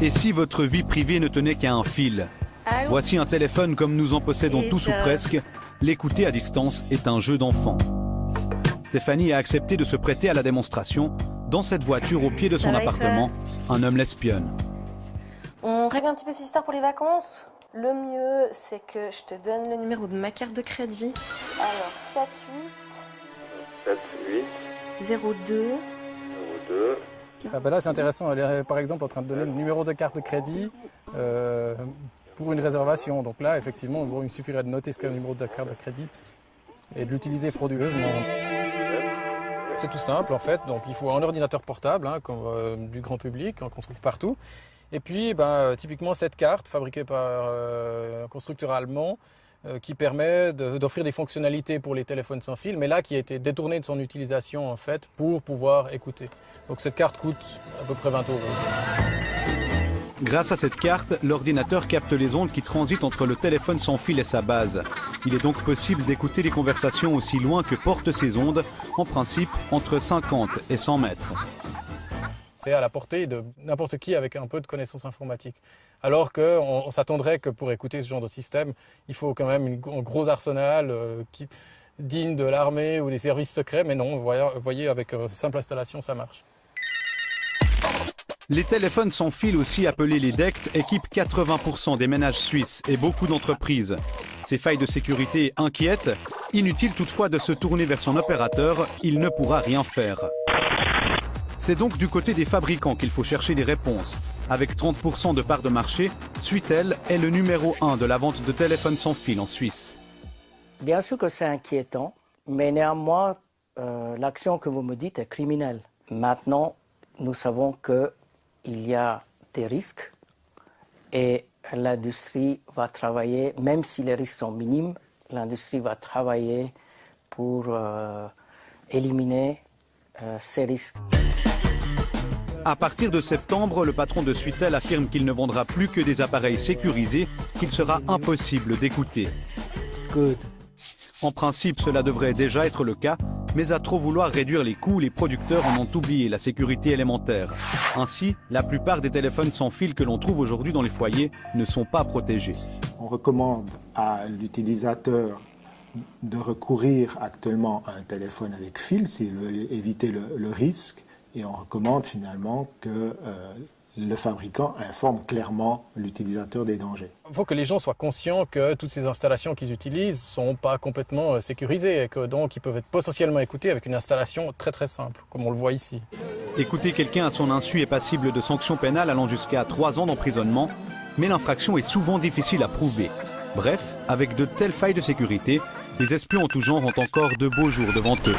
Et si votre vie privée ne tenait qu'à un fil? Allô? Voici un téléphone comme nous en possédons tous ou presque. L'écouter à distance est un jeu d'enfant. Stéphanie a accepté de se prêter à la démonstration. Dans cette voiture au pied de son appartement, un homme l'espionne. On règle un petit peu cette histoire pour les vacances. Le mieux, c'est que je te donne le numéro de ma carte de crédit. Alors, 02. Ah ben là, c'est intéressant. Elle est par exemple en train de donner le numéro de carte de crédit pour une réservation. Donc là, effectivement, bon, il suffirait de noter ce qu'est un numéro de carte de crédit et de l'utiliser frauduleusement. C'est tout simple en fait. Donc il faut un ordinateur portable, hein, comme, du grand public, hein, qu'on trouve partout. Et puis, typiquement, cette carte fabriquée par un constructeur allemand qui permet d'offrir des fonctionnalités pour les téléphones sans fil, mais là qui a été détournée de son utilisation en fait pour pouvoir écouter. Donc cette carte coûte à peu près 20 €. Grâce à cette carte, l'ordinateur capte les ondes qui transitent entre le téléphone sans fil et sa base. Il est donc possible d'écouter les conversations aussi loin que portent ces ondes, en principe entre 50 et 100 mètres. C'est à la portée de n'importe qui avec un peu de connaissances informatiques. Alors qu'on s'attendrait que pour écouter ce genre de système, il faut quand même un gros arsenal digne de l'armée ou des services secrets. Mais non, vous voyez, avec simple installation, ça marche. Les téléphones sans fil, aussi appelés les DECT, équipent 80% des ménages suisses et beaucoup d'entreprises. Ces failles de sécurité inquiètent. Inutile toutefois de se tourner vers son opérateur, il ne pourra rien faire. C'est donc du côté des fabricants qu'il faut chercher des réponses. Avec 30% de part de marché, Suitel est le numéro 1 de la vente de téléphones sans fil en Suisse. Bien sûr que c'est inquiétant, mais néanmoins, l'action que vous me dites est criminelle. Maintenant, nous savons qu'il y a des risques et l'industrie va travailler, même si les risques sont minimes, l'industrie va travailler pour éliminer ces risques. À partir de septembre, le patron de Suitel affirme qu'il ne vendra plus que des appareils sécurisés, qu'il sera impossible d'écouter. En principe, cela devrait déjà être le cas, mais à trop vouloir réduire les coûts, les producteurs en ont oublié la sécurité élémentaire. Ainsi, la plupart des téléphones sans fil que l'on trouve aujourd'hui dans les foyers ne sont pas protégés. On recommande à l'utilisateur de recourir actuellement à un téléphone avec fil s'il veut éviter le risque. Et on recommande finalement que le fabricant informe clairement l'utilisateur des dangers. Il faut que les gens soient conscients que toutes ces installations qu'ils utilisent ne sont pas complètement sécurisées et que donc ils peuvent être potentiellement écoutés avec une installation très très simple, comme on le voit ici. Écouter quelqu'un à son insu est passible de sanctions pénales allant jusqu'à 3 ans d'emprisonnement, mais l'infraction est souvent difficile à prouver. Bref, avec de telles failles de sécurité, les espions en tout genre ont encore de beaux jours devant eux.